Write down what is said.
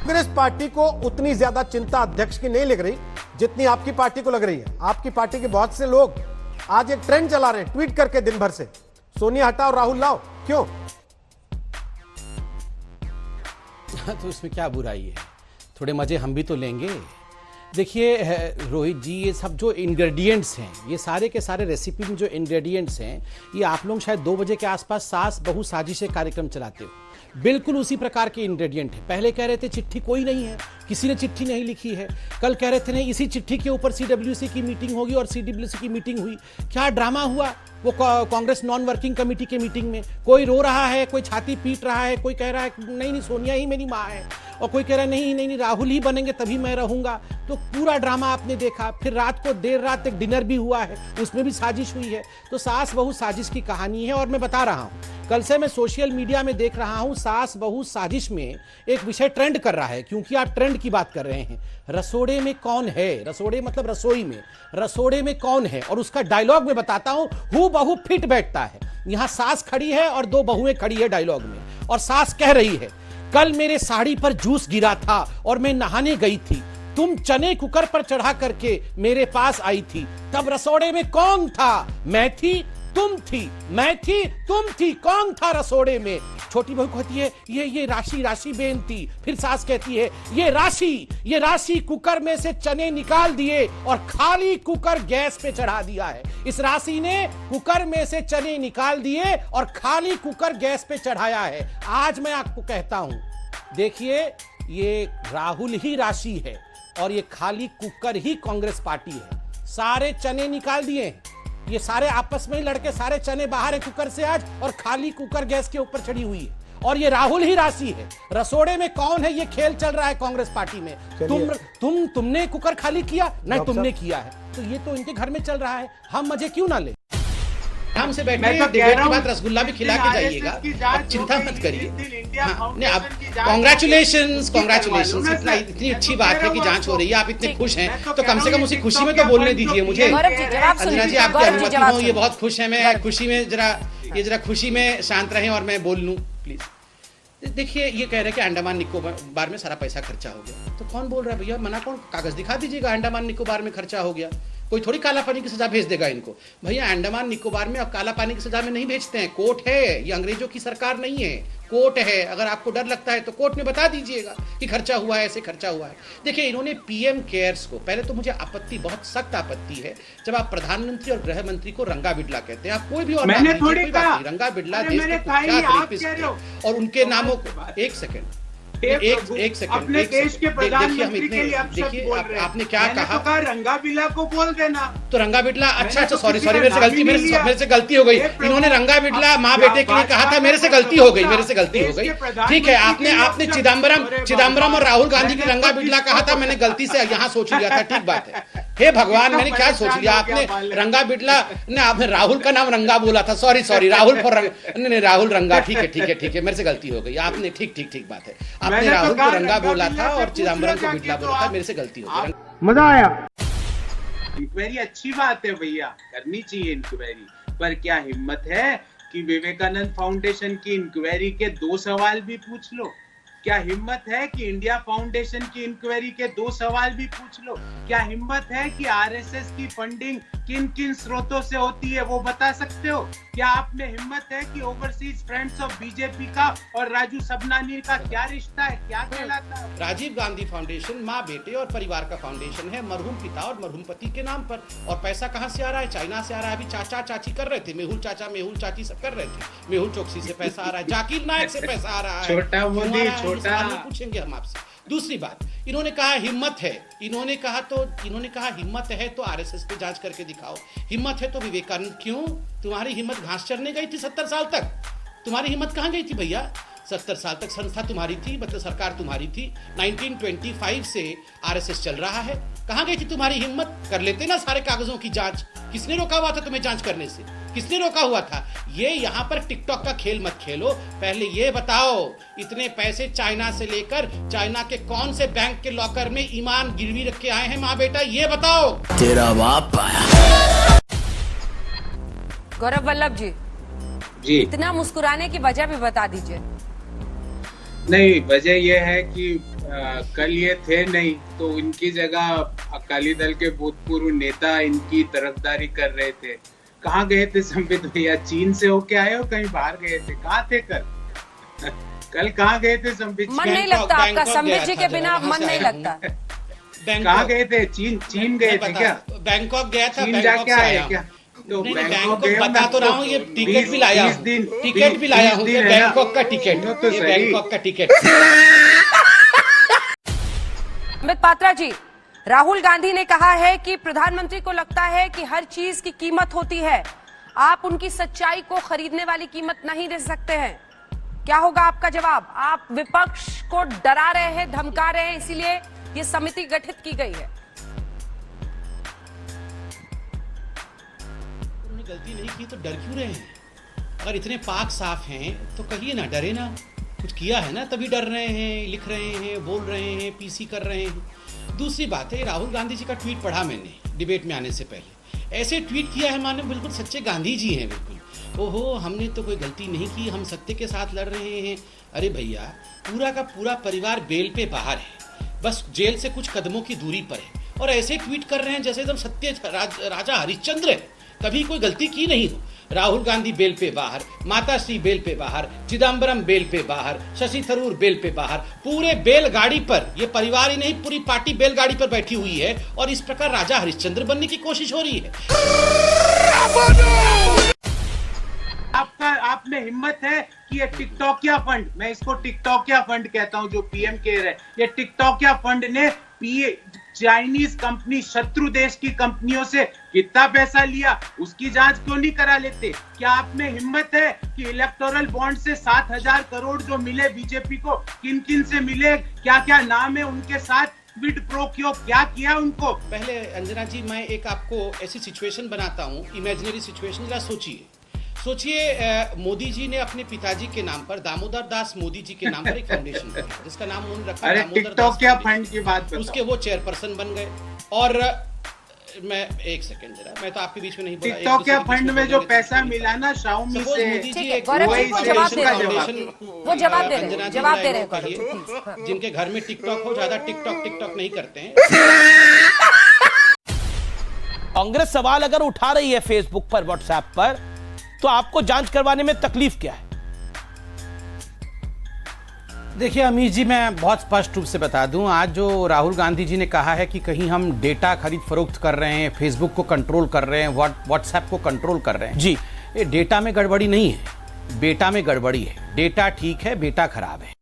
Congress party को उतनी ज्यादा चिंता अध्यक्ष की नहीं लग रही जितनी आपकी पार्टी को लग रही है। आपकी पार्टी के बहुत से लोग आज एक ट्रेंड चला रहे हैं ट्वीट करके दिन भर से, सोनिया हटाओ राहुल लाओ। क्यों? तो इसमें क्या बुराई है, थोड़े मजे हम भी तो लेंगे। देखिए रोहित जी, ये सब जो इंग्रेडिएंट्स हैं, ये सारे के सारे रेसिपी में जो इंग्रेडिएंट्स हैं, ये आप लोग शायद 2 बजे के आसपास सास बहु साजिशें कार्यक्रम चलाते हो, बिल्कुल उसी प्रकार के इंग्रेडिएंट है। पहले कह रहे थे चिट्ठी कोई नहीं है, किसी ने चिट्ठी नहीं लिखी है। कल कह रहे थे नहीं, इसी चिट्ठी के ऊपर सीडब्ल्यूसी की मीटिंग होगी और सीडब्ल्यूसी की मीटिंग हुई। क्या ड्रामा हुआ वो कांग्रेस नॉन वर्किंग कमेटी के मीटिंग में। कोई रो रहा है, कोई छाती पीट रहा है, कोई कह रहा है नहीं नहीं सोनिया ही मेरी माँ है, और कोई कह रहा है नहीं नहीं नहीं राहुल ही बनेंगे तभी मैं रहूंगा। तो पूरा ड्रामा आपने देखा। फिर रात को देर रात तक डिनर भी हुआ है, उसमें भी साजिश हुई है। तो सास बहू साजिश की कहानी है। और मैं बता रहा हूं, कल से मैं सोशल मीडिया में देख रहा हूं सास बहू साजिश में एक विषय ट्रेंड कर रहा है, क्योंकि आप ट्रेंड की बात कर रहे हैं। रसोड़े में कौन है, रसोड़े मतलब रसोई में, रसोड़े में कौन है, और उसका डायलॉग मैं बताता हूं, हूँ बहू फिट बैठता है। यहां सास खड़ी है और 2 बहुएं खड़ी है डायलॉग में, और सास कह रही है कल मेरे साड़ी पर जूस गिरा था और मैं नहाने गई थी, तुम चने कुकर पर चढ़ा करके मेरे पास आई थी, तब रसोड़े में कौन था? मैं थी, तुम थी, मैं थी, तुम थी, कौन था रसोड़े में? छोटी बहू कहती है ये राशि राशि बेन थी। फिर सास कहती है ये राशि कुकर में से चने निकाल दिए और खाली कुकर गैस पे चढ़ा दिया है। इस राशि ने कुकर में से चने निकाल दिए और खाली कुकर गैस पे चढ़ाया है। आज मैं आपको कहता हूं, देखिए ये राहुल ही राशि है और ये खाली कुकर ही कांग्रेस पार्टी है। सारे चने निकाल दिए, ये सारे आपस में ही लड़के, सारे चने बाहर है कुकर से आज, और खाली कुकर गैस के ऊपर चढ़ी हुई है। और ये राहुल ही राशि है। रसोड़े में कौन है, ये खेल चल रहा है कांग्रेस पार्टी में। तुमने कुकर खाली किया, नहीं तुमने किया है, तो ये तो इनके घर में चल रहा है। हम मजे क्यों ना ले? हमसे बैठे डिबेट के बाद रसगुल्ला भी खिला के जाइएगा, आप चिंता मत करिए। कांग्रेचुलेशंस, इतनी अच्छी बात है कि जांच हो रही है, आप इतने खुश हैं, तो कम से कम उसी खुशी में तो बोलने दीजिए मुझे। अंजना जी आपकी अनुमति हो, ये बहुत खुश है, मैं खुशी में जरा खुशी में शांत रहें और मैं बोल लूं प्लीज। देखिए ये कह रहे हैं कि अंडमान निकोबार में सारा पैसा खर्चा हो गया, तो कौन बोल रहा है भैया? मना कौन? कागज दिखा दीजिएगा अंडमान निकोबार में खर्चा हो गया। कोई थोड़ी काला पानी की सजा भेज देगा इनको। भैया अंडमान निकोबार में अब काला पानी की सजा में नहीं भेजते हैं, कोर्ट है, ये अंग्रेजों की सरकार नहीं है, कोर्ट है। अगर आपको डर लगता है तो कोर्ट में बता दीजिएगा कि खर्चा हुआ है, ऐसे खर्चा हुआ है। देखिए इन्होंने पीएम केयर्स को, पहले तो मुझे आपत्ति, बहुत सख्त आपत्ति है जब आप प्रधानमंत्री और गृह मंत्री को रंगा बिडला कहते हैं। आप कोई भी और मैंने थोड़ी कहा, रंगा बिडला देश के कुख्यात रेपिस्ट और उनके नामों को, एक सेकंड अपने देश के प्रधानमंत्री के लिए आपने क्या कहा? रंगा बिडला को बोल देना। तो रंगा बिडला, अच्छा सॉरी मेरे से गलती हो गई। इन्होंने रंगा बिडला माँ बेटे के लिए कहा था, मेरे से गलती हो गई। ठीक है, आपने चिदम्बरम और राहुल गांधी की रंगा बिडला कहा था, मैंने गलती से यहाँ सोच लिया था। ठीक बात है। हे भगवान, मैंने क्या सोच लिया? आपने रंगा बिडला ने, आपने राहुल का नाम रंगा बोला था। सॉरी राहुल फॉर नहीं राहुल रंगा। ठीक है, मेरे से गलती हो गई। आपने ठीक बात है, आपने राहुल को रंगा बोला था और चिदम्बरम को बिडला बोला था, मेरे से गलती हो गई। मजा आया। इंक्वायरी अच्छी बात है भैया, करनी चाहिए इंक्वायरी, पर क्या हिम्मत है कि विवेकानंद फाउंडेशन की इंक्वायरी के 2 सवाल भी पूछ लो? क्या हिम्मत है कि इंडिया फाउंडेशन की इंक्वायरी के 2 सवाल भी पूछ लो? क्या हिम्मत है कि आरएसएस की फंडिंग किन किन स्रोतों से होती है वो बता सकते हो? क्या आप में हिम्मत है कि ओवरसीज फ्रेंड्स ऑफ बीजेपी का और राजू सबनानी का क्या रिश्ता है, क्या कहलाता है? राजीव गांधी फाउंडेशन माँ बेटे और परिवार का फाउंडेशन है, मरहूम पिता और मरहूम पति के नाम पर। और पैसा कहाँ से आ रहा है? चाइना से आ रहा है। अभी चाचा चाची कर रहे थे, मेहुल चाचा मेहुल चाची सब कर रहे थे। मेहुल चौकसी से पैसा आ रहा है, जाकिर नायक से पैसा आ रहा है। छोटा मोदी छोटा, पूछेंगे हम आपसे। दूसरी बात, इन्होंने कहा हिम्मत है, इन्होंने कहा हिम्मत है तो आरएसएस पे जांच करके दिखाओ, हिम्मत है तो विवेकानंद। क्यों? तुम्हारी हिम्मत घास चरने गई थी 70 साल तक? तुम्हारी हिम्मत कहाँ गई थी भैया? 70 साल तक संस्था तुम्हारी थी, मतलब सरकार तुम्हारी थी। 1925 से आरएसएस चल रहा है, कहाँ गई थी तुम्हारी हिम्मत? कर लेते ना सारे कागजों की जांच। किसने रोका हुआ था तुम्हें जांच करने से? किसने रोका हुआ था? ये यहाँ पर टिकटॉक का खेल मत खेलो। पहले ये बताओ, इतने पैसे चाइना से लेकर चाइना के कौन से बैंक के लॉकर में ईमान गिरवी रख के आए हैं माँ बेटा, ये बताओ। तेरा बाप आया। गौरव वल्लभ जी, इतना मुस्कुराने की वजह भी बता दीजिए। नहीं, वजह यह है कि कल ये थे नहीं तो इनकी जगह अकाली दल के भूतपूर्व नेता इनकी तरफदारी कर रहे थे। कहाँ गए थे संबित भैया? चीन से होके आए हो, कहीं बाहर गए थे? कहाँ थे कल? कल कहाँ गए थे संबित? मन नहीं लगता आपका संबित जी के बिना, मन नहीं लगता। कहाँ गए थे? चीन गए थे क्या? बैंकॉक गया था, चीन जाके आए क्या? तो बैंकॉक बता तो रहा हूँ, ये टिकट भी लाया हूँ, टिकट भी लाया हूँ, बैंकॉक का टिकट, ये बैंकॉक का टिकट। अमित पात्रा जी, राहुल गांधी ने कहा है कि प्रधानमंत्री को लगता है कि हर चीज की कीमत होती है, आप उनकी सच्चाई को खरीदने वाली कीमत नहीं दे सकते हैं। क्या होगा आपका जवाब? आप विपक्ष को डरा रहे हैं, धमका रहे हैं, इसीलिए ये समिति गठित की गई है। उन्होंने गलती नहीं की तो डर क्यों रहे हैं? अगर इतने पाक साफ हैं तो कहिए ना, डरे ना। कुछ किया है ना तभी डर रहे हैं, लिख रहे हैं, बोल रहे हैं, पीसी कर रहे हैं। दूसरी बात है, राहुल गांधी जी का ट्वीट पढ़ा मैंने डिबेट में आने से पहले। ऐसे ट्वीट किया है माने बिल्कुल सच्चे गांधी जी हैं, बिल्कुल। ओहो, हमने तो कोई गलती नहीं की, हम सत्य के साथ लड़ रहे हैं। अरे भैया, पूरा का पूरा परिवार बेल पे बाहर है, बस जेल से कुछ कदमों की दूरी पर है, और ऐसे ट्वीट कर रहे हैं जैसे एकदम सत्य राजा हरिश्चंद्र है, कभी कोई गलती की नहीं हो। राहुल गांधी बेल पे बाहर, माता श्री बेल पे बाहर, चिदम्बरम बेल पे बाहर, शशि थरूर बेल पे बाहर, पूरे बेलगाड़ी पर, ये परिवार ही नहीं पूरी पार्टी बेलगाड़ी पर बैठी हुई है और इस प्रकार राजा हरिश्चंद्र बनने की कोशिश हो रही है। आप में हिम्मत है कि ये टिकटॉकिया फंड, मैं इसको टिकटॉकिया फंड कहता हूं, जो पीएम कह रहे हैं, ये टिकटॉकिया फंड ने चाइनीज कंपनी, शत्रु देश की कंपनियों से कितना पैसा लिया, उसकी जांच क्यों नहीं करा लेते? क्या आप में हिम्मत है कि इलेक्टोरल बॉन्ड से 7,000 करोड़ जो मिले बीजेपी को, किन किन से मिले, क्या क्या नाम है उनके साथ, क्विड प्रो क्यों, क्या किया उनको? पहले अंजना जी, मैं एक आपको ऐसी सिचुएशन बनाता हूँ, इमेजिनरी सिचुएशन, जरा सोचिए। मोदी जी ने अपने पिताजी के नाम पर, दामोदर दास मोदी जी के नाम पर एक फाउंडेशन बनाया, जिसका नाम उन्होंने रखा दामोदर दास क्या फंड की बात बताओ। उसके वो चेयरपर्सन बन गए। और मैं एक सेकंड जरा, मैं तो आपके बीच में नहीं बोला। टिकटॉकिया फंड में जो पैसा मिला ना शाओमी से, मोदी जी एक वो जवाब दे रहे हैं जिनके घर में टिकटॉक हो, ज्यादा टिकटॉक नहीं करते हैं। कांग्रेस सवाल अगर उठा रही है फेसबुक पर, व्हाट्सएप पर, तो आपको जांच करवाने में तकलीफ क्या है? देखिए अमीश जी, मैं बहुत स्पष्ट रूप से बता दूं, आज जो राहुल गांधी जी ने कहा है कि कहीं हम डेटा खरीद फरोख्त कर रहे हैं, फेसबुक को कंट्रोल कर रहे हैं, व्हाट्सएप को कंट्रोल कर रहे हैं, जी, ये डेटा में गड़बड़ी नहीं है, बेटा में गड़बड़ी है। डेटा ठीक है, बेटा खराब है।